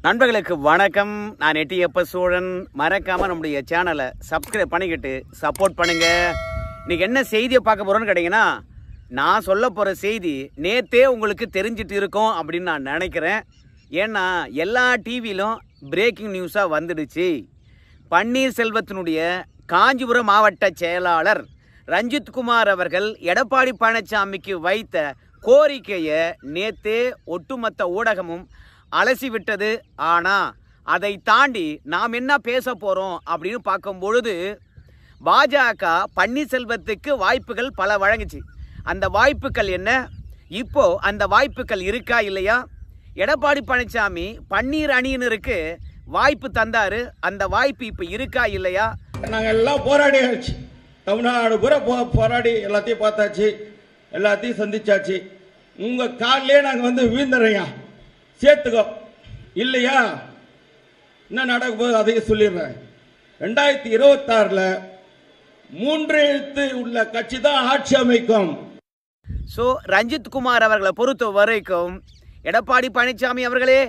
நண்பர்களுக்கு வணக்கம். நான் எட்டியப்ப சோழன். மறக்காம நம்முடைய சேனலை சப்ஸ்கிரைப் பண்ணிக்கிட்டு சப்போர்ட் பண்ணுங்க. இன்னைக்கு என்ன செய்தியை பார்க்க போறோம்னு கேட்டீங்கன்னா, நான் சொல்ல போற செய்தி நேத்தே உங்களுக்கு தெரிஞ்சிட்டு இருக்கும் அப்படின்னு நான் நினைக்கிறேன். ஏன்னா எல்லா டிவியிலும் பிரேக்கிங் நியூஸா வந்துடுச்சு. பன்னீர்செல்வத்தினுடைய காஞ்சிபுரம் மாவட்ட செயலாளர் ரஞ்சித்குமார் அவர்கள் எடப்பாடி பழனிசாமிக்கு வைத்த கோரிக்கையை நேத்தே ஒட்டுமொத்த ஊடகமும் அலசி விட்டது. ஆனால் அதை தாண்டி நாம் என்ன பேச போகிறோம் அப்படின்னு பார்க்கும் பொழுது, பாஜக பன்னீர்செல்வத்துக்கு வாய்ப்புகள் பல வழங்குச்சு. அந்த வாய்ப்புகள் என்ன, இப்போ அந்த வாய்ப்புகள் இருக்கா இல்லையா? எடப்பாடி பழனிசாமி பன்னீர் அணியினருக்கு வாய்ப்பு தந்தாரு, அந்த வாய்ப்பு இப்போ இருக்கா இல்லையா? நாங்கள் எல்லாம் போராடியாச்சு, தமிழ்நாடு பூரா போராடி எல்லாத்தையும் பார்த்தாச்சு, எல்லாத்தையும் சந்திச்சாச்சு. உங்கள் காலிலே நாங்கள் வந்து வீழ்ந்துறோங்க, சேர்த்துக்கோ. இல்லையா என்ன நடக்க போகுது அதையும் சொல்லிடுறேன். 2026 3 எழுத்து உள்ள கட்சி தான் ஆட்சி அமைக்கும். ஸோ ரஞ்சித்குமார் அவர்களை பொறுத்த வரைக்கும், எடப்பாடி பழனிசாமி அவர்களே,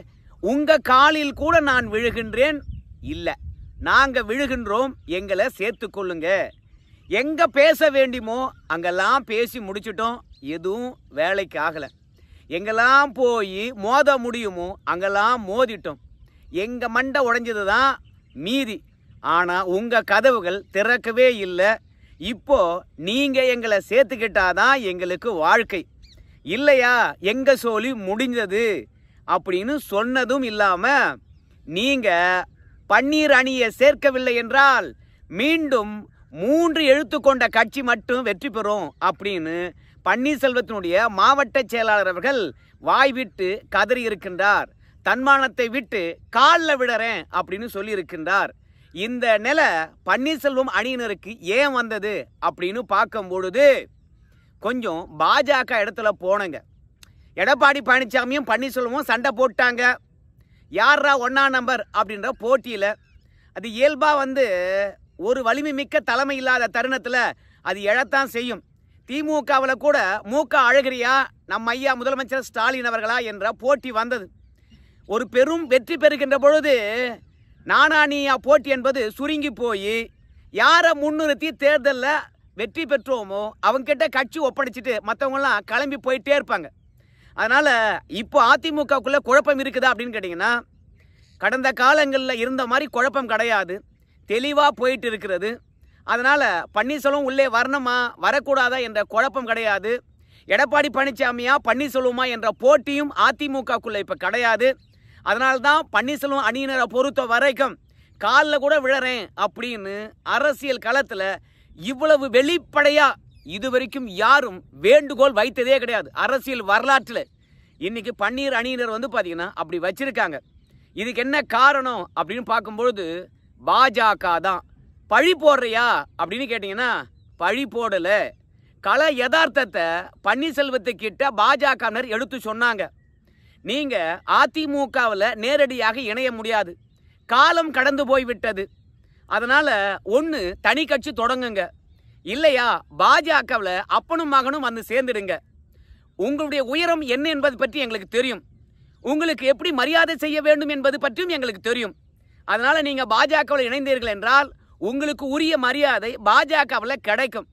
உங்கள் காலில் கூட நான் விழுகின்றேன், இல்லை நாங்கள் விழுகின்றோம், எங்களை சேர்த்துக்கொள்ளுங்க. எங்கே பேச வேண்டுமோ அங்கெல்லாம் பேசி முடிச்சிட்டோம், எதுவும் வேலைக்கு ஆகலை. எங்கெல்லாம் போய் மோத முடியுமோ அங்கெல்லாம் மோதிட்டோம். எங்கள் மண்டை உடைஞ்சது தான் மீதி. ஆனால் உங்கள் கதவுகள் திறக்கவே இல்லை. இப்போ நீங்கள் எங்களை சேர்த்துக்கிட்டாதான் எங்களுக்கு வாழ்க்கை, இல்லையா எங்கள் சோலி முடிஞ்சது அப்படின்னு சொன்னதும் இல்லாமல், நீங்கள் பன்னீர் அணியை சேர்க்கவில்லை என்றால் மீண்டும் 3 எழுத்து கொண்ட கட்சி மட்டும் வெற்றி பெறும் அப்படின்னு பன்னீர்செல்வத்தினுடைய மாவட்ட செயலாளர் அவர்கள் வாய் விட்டு கதறி இருக்கின்றார். தன்மானத்தை விட்டு காலில் விடுறேன் அப்படின்னு சொல்லியிருக்கின்றார். இந்த நிலை பன்னீர்செல்வம் அணியினருக்கு ஏன் வந்தது அப்படின்னு பார்க்கும் பொழுது, கொஞ்சம் பாஜக இடத்துல போனங்க. எடப்பாடி பழனிசாமியும் பன்னீர்செல்வமும் சண்டை போட்டாங்க. யாரா 1ஆம் நம்பர் அப்படின்ற போட்டியில். அது இயல்பாக ஒரு வலிமை மிக்க தலைமை இல்லாத தருணத்தில் அது எழத்தான் செய்யும். திமுகவில் கூட மூக்க அழகிரியா நம்ம ஐயா முதலமைச்சர் ஸ்டாலின் அவர்களா என்ற போட்டி வந்தது. ஒரு பெரும் வெற்றி பெறுகின்ற பொழுது நானானியா போட்டி என்பது சுருங்கி போய், யாரை முன்னிறுத்தி தேர்தலில் வெற்றி பெற்றோமோ அவங்ககிட்ட கட்சி ஒப்படைச்சிட்டு மற்றவங்களாம் கிளம்பி போயிட்டே இருப்பாங்க. அதனால் இப்போ அதிமுகக்குள்ளே குழப்பம் இருக்குதா அப்படின்னு கேட்டிங்கன்னா, கடந்த காலங்களில் இருந்த மாதிரி குழப்பம் கிடையாது, தெளிவாக போயிட்டு இருக்கிறது. அதனால் பன்னீர்செல்வம் உள்ளே வரணுமா வரக்கூடாதா என்ற குழப்பம் கிடையாது. எடப்பாடி பழனிசாமியா பன்னீர்செல்வமா என்ற போட்டியும் அதிமுகக்குள்ளே இப்போ கிடையாது. அதனால்தான் பன்னீர்செல்வம் அணியினரை பொறுத்த வரைக்கும் காலில் கூட விழறேன் அப்படின்னு அரசியல் களத்தில் இவ்வளவு வெளிப்படையாக இதுவரைக்கும் யாரும் வேண்டுகோள் வைத்ததே கிடையாது அரசியல் வரலாற்றில். இன்னைக்கு பன்னீர் அணியினர் பார்த்தீங்கன்னா அப்படி வச்சிருக்காங்க. இதுக்கு என்ன காரணம் அப்படின்னு பார்க்கும்பொழுது, பாஜக தான். பழி போடுறியா அப்படின்னு கேட்டிங்கன்னா பழி போடலை. கல யதார்த்தத்தை பன்னீர்செல்வத்துக்கிட்ட பாஜகவினர் எடுத்து சொன்னாங்க. நீங்கள் அதிமுகவில் நேரடியாக இணைய முடியாது, காலம் கடந்து போய்விட்டது. அதனால் ஒன்று தனி கட்சி தொடங்குங்க, இல்லையா பாஜகவில் அப்பனும் மகனும் வந்து சேர்ந்துடுங்க. உங்களுடைய உயரம் என்ன என்பது பற்றி எங்களுக்கு தெரியும், உங்களுக்கு எப்படி மரியாதை செய்ய வேண்டும் என்பது பற்றியும் எங்களுக்கு தெரியும். அதனால் நீங்கள் பாஜகவில் இணைந்தீர்கள் என்றால் உங்களுக்கு உரிய மரியாதை பாஜகவில் கிடைக்கும்.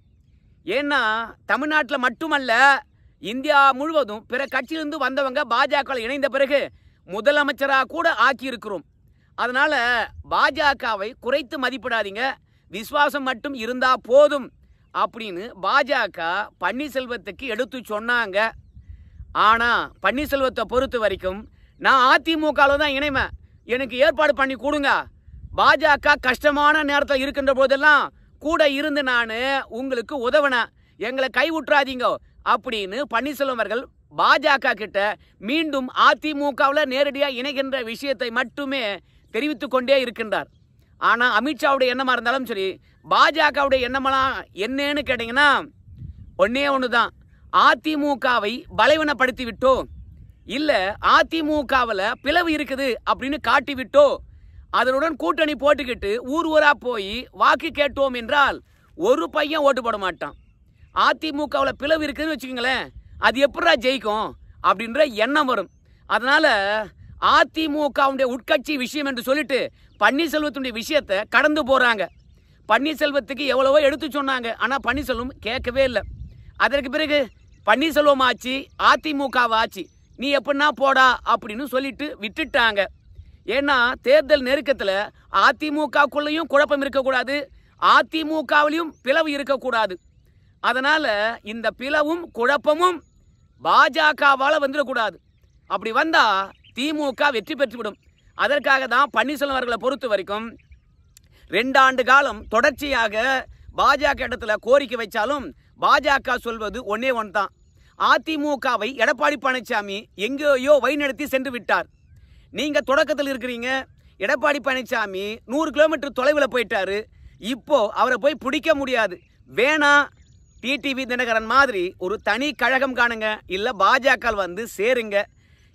ஏன்னா தமிழ்நாட்டில் மட்டுமல்ல, இந்தியா முழுவதும் பிற கட்சியிலிருந்து வந்தவங்க பாஜகவில் இணைந்த பிறகு முதலமைச்சராக கூட ஆக்கியிருக்கிறோம். அதனால் பாஜகவை குறைத்து மதிப்பிடாதீங்க, விசுவாசம் மட்டும் இருந்தால் போதும் அப்படின்னு பாஜக பன்னீர்செல்வத்துக்கு எடுத்து சொன்னாங்க. ஆனால் பன்னீர்செல்வத்தை பொறுத்த வரைக்கும், நான் அதிமுகவில் தான் இணைவேன், எனக்கு ஏற்பாடு பண்ணி கொடுங்க, பாஜக கஷ்டமான நேரத்தில் இருக்கின்ற போதெல்லாம் கூட இருந்து நான் உங்களுக்கு உதவினேன், எங்களை கைவிட்டுறாதீங்க அப்படின்னு பன்னீர்செல்வம் அவர்கள் பாஜக கிட்ட மீண்டும் அதிமுகவில் நேரடியாக இணைகின்ற விஷயத்தை மட்டுமே தெரிவித்து கொண்டே இருக்கின்றார். ஆனால் அமித்ஷாவுடைய எண்ணமாக இருந்தாலும் சரி, பாஜகவுடைய எண்ணமெல்லாம் என்னன்னு கேட்டிங்கன்னா ஒன்றே ஒன்று தான், அதிமுகவை பலவீனப்படுத்தி விட்டோ, இல்லை அதிமுகவில் பிளவு இருக்குது அப்படின்னு காட்டிவிட்டோ, அதனுடன் கூட்டணி போட்டுக்கிட்டு ஊர் ஊராக போய் வாக்கு கேட்டோம் என்றால் ஒரு பையன் ஓட்டு போட மாட்டான். அதிமுகவில் பிளவு இருக்குதுன்னு வச்சுக்கோங்களேன், அது எப்படா ஜெயிக்கும் அப்படின்ற எண்ணம் வரும். அதனால் அதிமுகவுடைய உட்கட்சி விஷயம் என்று சொல்லிட்டு பன்னீர்செல்வத்துடைய விஷயத்தை கடந்து போறாங்க. பன்னீர்செல்வத்துக்கு எவ்வளவோ எடுத்து சொன்னாங்க, ஆனால் பன்னீர்செல்வம் கேட்கவே இல்லை. அதற்கு பிறகு பன்னீர்செல்வம் ஆச்சு, அதிமுக ஆச்சு, நீ எப்படின்னா போடா அப்படின்னு சொல்லிட்டு விட்டுட்டாங்க. ஏன்னா தேர்தல் நெருக்கத்தில் அதிமுகக்குள்ளேயும் குழப்பம் இருக்கக்கூடாது, அதிமுகவிலையும் பிளவு இருக்கக்கூடாது. அதனால இந்த பிளவும் குழப்பமும் பாஜகவால் வந்துடக்கூடாது. அப்படி வந்தா திமுக வெற்றி பெற்றுவிடும். அதற்காக தான் பன்னீர்செல்வம் அவர்களை பொறுத்த வரைக்கும் 2 ஆண்டு காலம் தொடர்ச்சியாக பாஜக இடத்துல கோரிக்கை வைச்சாலும் பாஜக சொல்வது ஒன்னே ஒன்று தான். அதிமுகவை எடப்பாடி பழனிசாமி எங்கேயோ வழிநடத்தி சென்று விட்டார். நீங்க தொடக்கத்தில் இருக்கிறீங்க. எடப்பாடி பழனிசாமி 100 கிலோமீட்டர் தொலைவில் போயிட்டாரு. இப்போ அவரை போய் பிடிக்க முடியாது. வேணா டிடிவி தினகரன் மாதிரி ஒரு தனி கழகம் காணுங்க, இல்லை பாஜக வந்து சேருங்க.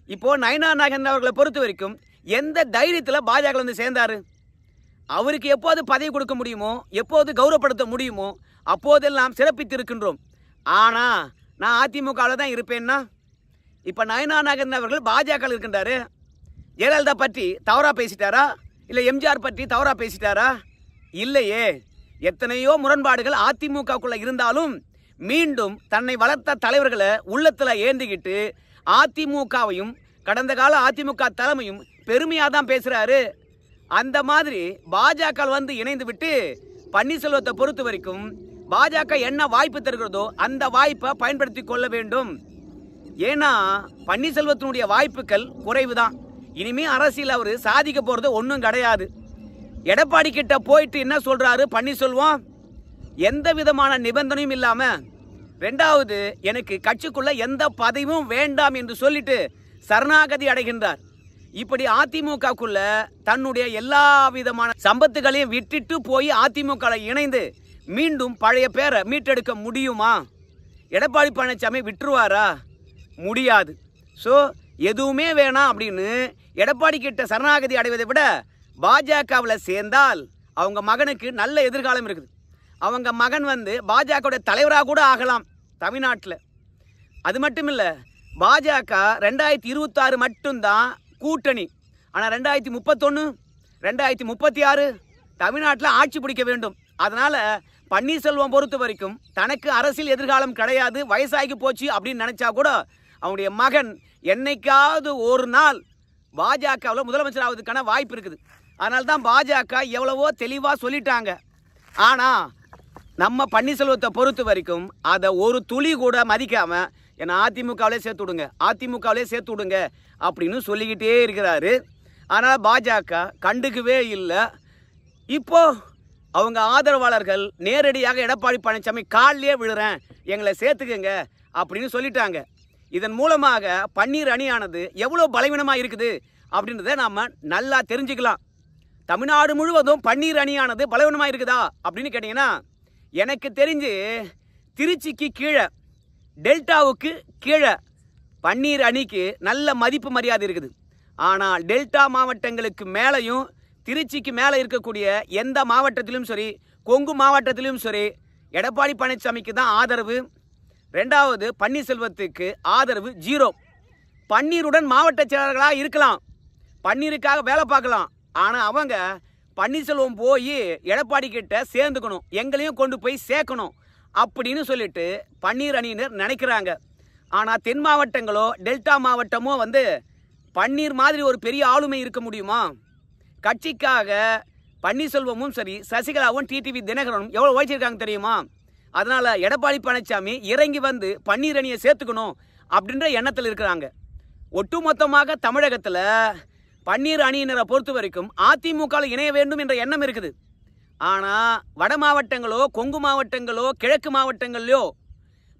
இப்போ நயினார் நாகேந்திரன் அவர்களை பொறுத்த வரைக்கும் எந்த தைரியத்தில் பாஜக வந்து சேர்ந்தாரு? அவருக்கு எப்போது பதவி கொடுக்க முடியுமோ, எப்போது கௌரவப்படுத்த முடியுமோ அப்போதெல்லாம் சிறப்பித்திருக்கின்றோம். ஆனால் நான் அதிமுகவில் தான் இருப்பேன்னா, இப்போ நயினார் நாகேந்திரன் அவர்கள் பாஜக இருக்கின்றாரு. ஜெயலலிதா பற்றி தவறாக பேசிட்டாரா, இல்லை எம்ஜிஆர் பற்றி தவறாக பேசிட்டாரா? இல்லையே. எத்தனையோ முரண்பாடுகள் அதிமுகக்குள்ள இருந்தாலும் மீண்டும் தன்னை வளர்த்த தலைவர்களை உள்ளத்தில் ஏந்திக்கிட்டு அதிமுகவையும் கடந்த கால அதிமுக தலைமையும் பெருமையாக தான் பேசுகிறாரு. அந்த மாதிரி பாஜக வந்து இணைந்து விட்டு பன்னீர்செல்வத்தை பொறுத்த வரைக்கும் பாஜக என்ன வாய்ப்பு தருகிறதோ அந்த வாய்ப்பை பயன்படுத்தி கொள்ள வேண்டும். ஏன்னா பன்னீர்செல்வத்தினுடைய வாய்ப்புகள் குறைவு தான். இனிமே அரசியல் அவர் சாதிக்க போகிறது ஒன்றும் கிடையாது. எடப்பாடி கிட்ட போயிட்டு என்ன சொல்றாரு பன்னீர்செல்வம்? எந்த விதமான நிபந்தனையும் இல்லாம, 2வது எனக்கு கட்சிக்குள்ள எந்த பதவியும் வேண்டாம் என்று சொல்லிட்டு சரணாகதி அடைகின்றார். இப்படி அதிமுகக்குள்ள தன்னுடைய எல்லா விதமான சம்பத்துகளையும் விட்டுட்டு போய் அதிமுக இணைந்து மீண்டும் பழைய பேரை மீட்டெடுக்க முடியுமா? எடப்பாடி பழனிசாமி விட்டுருவாரா? முடியாது. ஸோ எதுவுமே வேணாம் அப்படின்னு எடப்பாடி கிட்ட சரணாகதி அடைவதை விட பாஜகவில் சேர்ந்தால் அவங்க மகனுக்கு நல்ல எதிர்காலம் இருக்குது. அவங்க மகன் வந்து பாஜகவுடைய தலைவராக கூட ஆகலாம் தமிழ்நாட்டில். அது மட்டும் இல்லை, பாஜக 2026 மட்டும்தான் கூட்டணி. ஆனால் 2031, 2036 தமிழ்நாட்டில் ஆட்சி பிடிக்க வேண்டும். அதனால் பன்னீர்செல்வம் பொறுத்த வரைக்கும் தனக்கு அரசியல் எதிர்காலம் கிடையாது, வயசாகி போச்சு அப்படின்னு நினச்சா கூட அவனுடைய மகன் என்னைக்காவது ஒரு நாள் பாஜகவில் முதலமைச்சர் ஆவதுக்கான வாய்ப்பு இருக்குது. அதனால தான் பாஜக எவ்வளவோ தெளிவாக சொல்லிட்டாங்க. ஆனால் நம்ம பன்னீர்செல்வத்தை பொறுத்த வரைக்கும் அதை ஒரு துளி கூட மதிக்காமல் என்னை அதிமுகவிலே சேர்த்து விடுங்க, அதிமுகவிலே சேர்த்து விடுங்க அப்படின்னு சொல்லிக்கிட்டே இருக்கிறாரு. ஆனால் பாஜக கண்டுக்கவே இல்லை. இப்போ அவங்க ஆதரவாளர்கள் நேரடியாக எடப்பாடி பழனிசாமி காலிலே விழுறேன், எங்களை சேர்த்துக்குங்க அப்படின்னு சொல்லிட்டாங்க. இதன் மூலமாக பன்னீர் அணியானது எவ்வளோ பலவீனமாக இருக்குது அப்படின்றத நாம் நல்லா தெரிஞ்சுக்கலாம். தமிழ்நாடு முழுவதும் பன்னீர் அணியானது பலவீனமாக இருக்குதா அப்படின்னு கேட்டிங்கன்னா, எனக்கு தெரிஞ்சு திருச்சிக்கு கீழே, டெல்டாவுக்கு கீழே பன்னீர் அணிக்கு நல்ல மதிப்பு மரியாதை இருக்குது. ஆனால் டெல்டா மாவட்டங்களுக்கு மேலேயும் திருச்சிக்கு மேலே இருக்கக்கூடிய எந்த மாவட்டத்திலும் சரி, கொங்கு மாவட்டத்திலும் சரி, எடப்பாடி பழனிசாமிக்கு தான் ஆதரவு. 2வது பன்னீர்செல்வத்துக்கு ஆதரவு 0. பன்னீருடன் மாவட்ட செயலாளர்களாக இருக்கலாம், பன்னீருக்காக வேலை பார்க்கலாம். ஆனால் அவங்க பன்னீர்செல்வம் போய் எடப்பாடி கிட்ட சேர்ந்துக்கணும், எங்களையும் கொண்டு போய் சேர்க்கணும் அப்படின்னு சொல்லிட்டு பன்னீர் அணியினர் நினைக்கிறாங்க. ஆனால் தென் மாவட்டங்களோ டெல்டா மாவட்டமோ வந்து பன்னீர் மாதிரி ஒரு பெரிய ஆளுமை இருக்க முடியுமா? கட்சிக்காக பன்னீர்செல்வமும் சரி, சசிகலாவும் டிடிவி தினகரனும் எவ்வளோ உழைச்சிருக்காங்க தெரியுமா? அதனால எடப்பாடி பழனிசாமி இறங்கி வந்து பன்னீர் அணியை சேர்த்துக்கணும் அப்படின்ற எண்ணத்தில் இருக்கிறாங்க. ஒட்டுமொத்தமாக தமிழகத்தில் பன்னீர் அணியினரை பொறுத்த வரைக்கும் அதிமுக இணைய வேண்டும் என்ற எண்ணம் இருக்குது. ஆனால் வட மாவட்டங்களோ கொங்கு மாவட்டங்களோ கிழக்கு மாவட்டங்கள்லையோ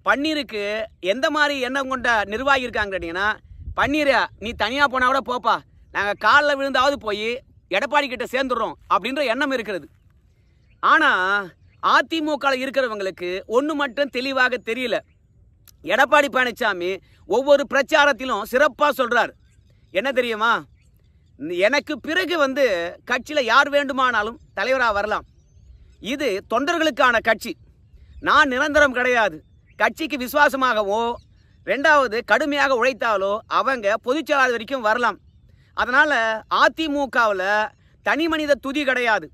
பன்னீருக்கு எந்த மாதிரி எண்ணம் கொண்ட நிர்வாகி இருக்காங்க கேட்டீங்கன்னா, பன்னீரை நீ தனியாக போனால் கூட போப்பா, நாங்கள் காலில் விழுந்தாவது போய் எடப்பாடி கிட்ட சேர்ந்துடுறோம் அப்படின்ற எண்ணம் இருக்கிறது. ஆனால் அதிமுக இருக்கிறவங்களுக்கு ஒன்று மட்டும் தெளிவாக தெரியல. எடப்பாடி பழனிசாமி ஒவ்வொரு பிரச்சாரத்திலும் சிறப்பாக சொல்கிறார். என்ன தெரியுமா? எனக்கு பிறகு வந்து கட்சியில் யார் வேண்டுமானாலும் தலைவராக வரலாம், இது தொண்டர்களுக்கான கட்சி, நான் நிரந்தரம் கிடையாது, கட்சிக்கு விசுவாசமாகவோ 2வது கடுமையாக உழைத்தாலோ அவங்க பொதுச்செயலாளர் வரைக்கும் வரலாம். அதனால அதிமுகவில் தனி மனித துதி கிடையாது.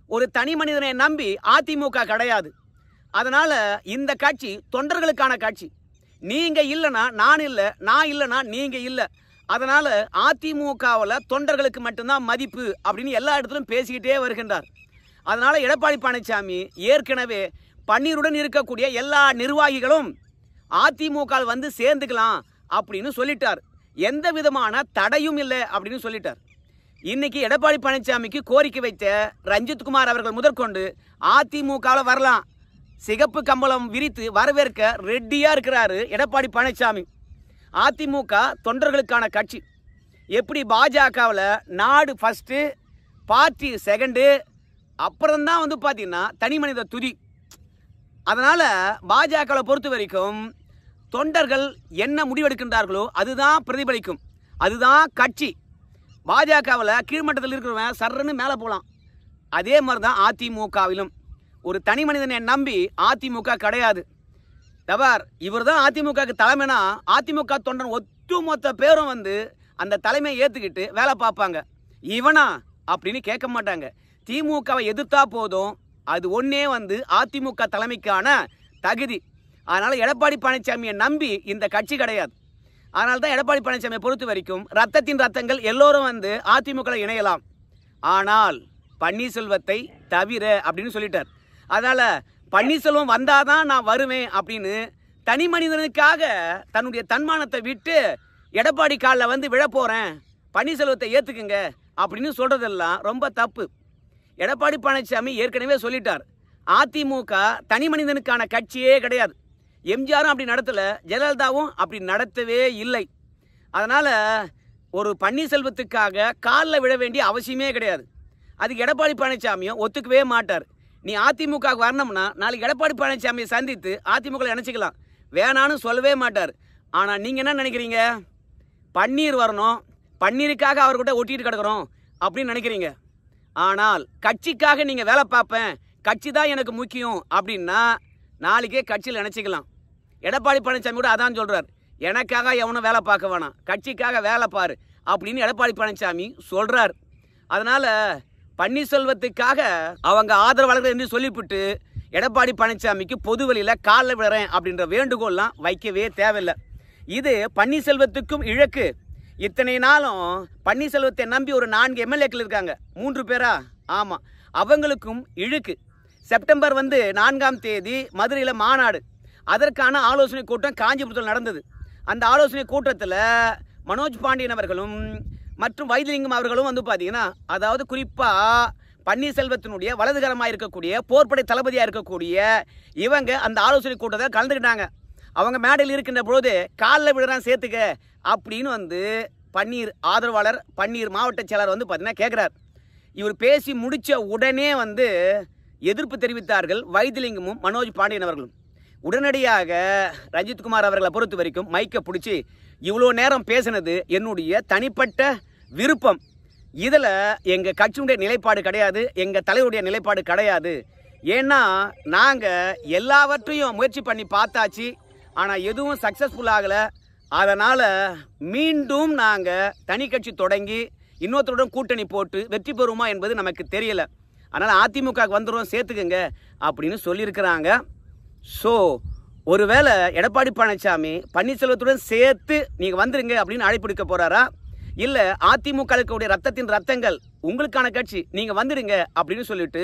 ஒரு தனி மனிதனை நம்பி அதிமுக கிடையாது. அதனால இந்த கட்சி தொண்டர்களுக்கான கட்சி. நீங்க இல்லைனா நான் இல்லை, நான் இல்லைனா நீங்க இல்லை. அதனால அதிமுகவில் தொண்டர்களுக்கு மட்டும்தான் மதிப்பு அப்படின்னு எல்லா இடத்திலும் பேசிக்கிட்டே வருகின்றார். அதனால எடப்பாடி பழனிசாமி ஏற்கனவே பன்னீருடன் இருக்கக்கூடிய எல்லா நிர்வாகிகளும் அதிமுக வந்து சேர்ந்துக்கலாம் அப்படின்னு சொல்லிட்டார். எந்த விதமான தடையும் இல்லை அப்படின்னு சொல்லிட்டார். இன்னைக்கு எடப்பாடி பழனிசாமிக்கு கோரிக்கை வைத்த ரஞ்சித்குமார் அவர்கள் முதற்கொண்டு அதிமுகவில் வரலாம், சிகப்பு கம்பளம் விரித்து வரவேற்க ரெடியா இருக்கிறாரு எடப்பாடி பழனிசாமி. அதிமுக தொண்டர்களுக்கான கட்சி. எப்படி பாஜகவில் நாடு ஃபர்ஸ்ட், பார்ட்டி செகண்டு, அப்புறம்தான் வந்து பார்த்தீங்கன்னா தனி மனித துதி. அதனால பாஜகவை பொறுத்த வரைக்கும் தொண்டர்கள் என்ன முடிவெடுக்கின்றார்களோ அதுதான் பிரதிபலிக்கும், அதுதான் கட்சி. பாஜகவில் கீழ்மட்டத்தில் இருக்கிறவன் சர்றன்னு மேலே போகலாம். அதே மாதிரி தான் அதிமுகவிலும் ஒரு தனி மனிதனை நம்பி அதிமுக கிடையாது. தவார் இவர் தான் அதிமுகவுக்கு தலைமைனா அதிமுக தொண்டன் ஒட்டுமொத்த பேரும் வந்து அந்த தலைமையை ஏற்றுக்கிட்டு வேலை பார்ப்பாங்க. இவனா அப்படின்னு கேட்க மாட்டாங்க. திமுகவை எதிர்த்தா போதும், அது ஒன்னே வந்து அதிமுக தலைமைக்கான தகுதி. அதனால எடப்பாடி பழனிசாமியை நம்பி இந்த கட்சி கிடையாது. அதனால தான் எடப்பாடி பழனிசாமியை பொறுத்த வரைக்கும் ரத்தத்தின் ரத்தங்கள் எல்லோரும் வந்து அதிமுக இணையலாம், ஆனால் பன்னீர்செல்வத்தை தவிர அப்படின்னு சொல்லிட்டார். அதனால பன்னீர்செல்வம் வந்தாதான் நான் வருவேன் அப்படின்னு தனி மனிதனுக்காக தன்னுடைய தன்மானத்தை விட்டு எடப்பாடி காலில் வந்து விழ போறேன், பன்னீர்செல்வத்தை ஏத்துக்குங்க அப்படின்னு சொல்றதெல்லாம் ரொம்ப தப்பு. எடப்பாடி பழனிசாமி ஏற்கனவே சொல்லிட்டார், அதிமுக தனி மனிதனுக்கான கட்சியே கிடையாது. எம்ஜிஆரும் அப்படி நடத்தல, ஜெயலலிதாவும் அப்படி நடத்தவே இல்லை. அதனால ஒரு பன்னீர்செல்வத்துக்காக காலில் விழ வேண்டிய அவசியமே கிடையாது. அதுக்கு எடப்பாடி பழனிசாமியும் ஒத்துக்கவே மாட்டார். நீ அதிமுக வரணும்னா நாளைக்கு எடப்பாடி பழனிசாமியை சந்தித்து அதிமுக இணைச்சிக்கலாம், வேணான்னு சொல்லவே மாட்டார். ஆனால் நீங்கள் என்ன நினைக்கிறீங்க? பன்னீர் வரணும், பன்னீருக்காக அவர்கிட்ட ஒட்டிட்டு கிடக்கிறோம் அப்படின்னு நினைக்கிறீங்க. ஆனால் கட்சிக்காக நீங்கள் வேலை பார்ப்பேன், கட்சி தான் எனக்கு முக்கியம் அப்படின்னா நாளைக்கே கட்சியில் நினச்சிக்கலாம். எடப்பாடி பழனிசாமி கூட அதான் சொல்கிறார், எனக்காக எவனும் வேலை பார்க்க வேணாம், கட்சிக்காக வேலை பாரு அப்படின்னு எடப்பாடி பழனிசாமி சொல்கிறார். அதனால் பன்னீர்செல்வத்துக்காக அவங்க ஆதரவாளர்கள் என்று சொல்லிவிட்டு எடப்பாடி பழனிசாமிக்கு பொது வழியில் காலில் விடுறேன் அப்படின்ற வேண்டுகோள்லாம் வைக்கவே தேவையில்லை. இது பன்னீர்செல்வத்துக்கும் இழக்கு. இத்தனை நாளும் பன்னீர்செல்வத்தை நம்பி ஒரு 4 எம்எல்ஏக்கள் இருக்காங்க, 3 பேரா? ஆமாம், அவங்களுக்கும் இழுக்கு. செப்டம்பர் 4ஆம் தேதி மதுரையில் மாநாடு, அதற்கான ஆலோசனை கூட்டம் காஞ்சிபுரத்தில் நடந்தது. அந்த ஆலோசனை கூட்டத்தில் மனோஜ் பாண்டியன் அவர்களும் மற்றும் வைத்திலிங்கம் அவர்களும் பார்த்தீங்கன்னா, அதாவது குறிப்பாக பன்னீர்செல்வத்தினுடைய வலதுகரமாக இருக்கக்கூடிய போர்ப்படை தளபதியாக இருக்கக்கூடிய இவங்க அந்த ஆலோசனை கூட்டத்தில் கலந்துக்கிட்டாங்க. அவங்க மேடையில் இருக்கின்ற பொழுது காலில் விடுறான் சேர்த்துக்க அப்படின்னு பன்னீர் ஆதரவாளர், பன்னீர் மாவட்ட செயலர் பார்த்தீங்கன்னா கேட்குறார். இவர் பேசி முடித்த உடனே எதிர்ப்பு தெரிவித்தார்கள் வைத்திலிங்கமும் மனோஜ் பாண்டியன் அவர்களும். உடனடியாக ரஞ்சித்குமார் அவர்களை பொறுத்த வரைக்கும் மைக்கை பிடிச்சி, இவ்வளோ நேரம் பேசினது என்னுடைய தனிப்பட்ட விருப்பம், இதில் எங்கள் கட்சியுடைய நிலைப்பாடு கிடையாது, எங்கள் தலைவருடைய நிலைப்பாடு கிடையாது. ஏன்னா நாங்கள் எல்லாவற்றையும் முயற்சி பண்ணி பார்த்தாச்சு, ஆனால் எதுவும் சக்ஸஸ்ஃபுல் ஆகலை. அதனால் மீண்டும் நாங்கள் தனி கட்சி தொடங்கி இன்னொருத்தருடன் கூட்டணி போட்டு வெற்றி பெறுமா என்பது நமக்கு தெரியல. அதனால் அதிமுக வந்துடும், சேர்த்துக்குங்க அப்படின்னு சொல்லியிருக்கிறாங்க. ஸோ ஒருவேளை எடப்பாடி பழனிசாமி பன்னீர்செல்வத்துடன் சேர்த்து நீங்கள் வந்துருங்க அப்படின்னு அழைப்பிடுக்க போகிறாரா, இல்லை அதிமுகவுடைய ரத்தத்தின் ரத்தங்கள் உங்களுக்கான கட்சி நீங்கள் வந்துடுங்க அப்படின்னு சொல்லிட்டு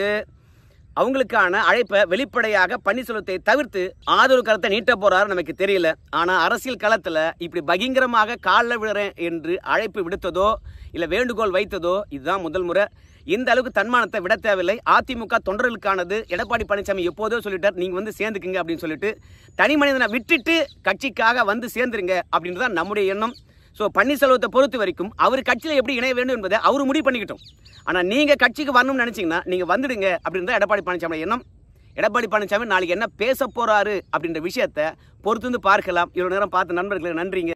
அவங்களுக்கான அழைப்பை வெளிப்படையாக பன்னீர்செல்வத்தை தவிர்த்து ஆதரவு கருத்தை நீட்ட போறாரு நமக்கு தெரியல. ஆனால் அரசியல் களத்தில் இப்படி பகிங்கரமாக காலில் விழுறேன் என்று அழைப்பு விடுத்ததோ இல்லை வேண்டுகோள் வைத்ததோ இதுதான் முதல் முறை. இந்த அளவுக்கு தன்மானத்தை விட தேவையில்லை. அதிமுக தொண்டர்களுக்கானது. எடப்பாடி பழனிசாமி எப்போதோ சொல்லிட்டார், நீங்கள் சேர்ந்துக்குங்க அப்படின்னு சொல்லிட்டு தனி மனிதனை விட்டுட்டு கட்சிக்காக சேர்ந்துருங்க அப்படின்றது தான் நம்முடைய எண்ணம். ஸோ பன்னீர்செல்வத்தை பொறுத்த வரைக்கும் அவர் கட்சியில் எப்படி இணைய வேண்டும் என்பதை அவர் முடிவு பண்ணிக்கிட்டோம். ஆனால் நீங்கள் கட்சிக்கு வரணும்னு நினச்சிங்கன்னா நீங்கள் வந்துடுங்க அப்படின்றத எடப்பாடி பழனிசாமி எண்ணம். எடப்பாடி பழனிசாமி நாளைக்கு என்ன பேச போகிறாரு அப்படின்ற விஷயத்தை பொறுத்து பார்க்கலாம். இவ்வளோ நேரம் பார்த்த நண்பர்களுக்கு நன்றிங்க.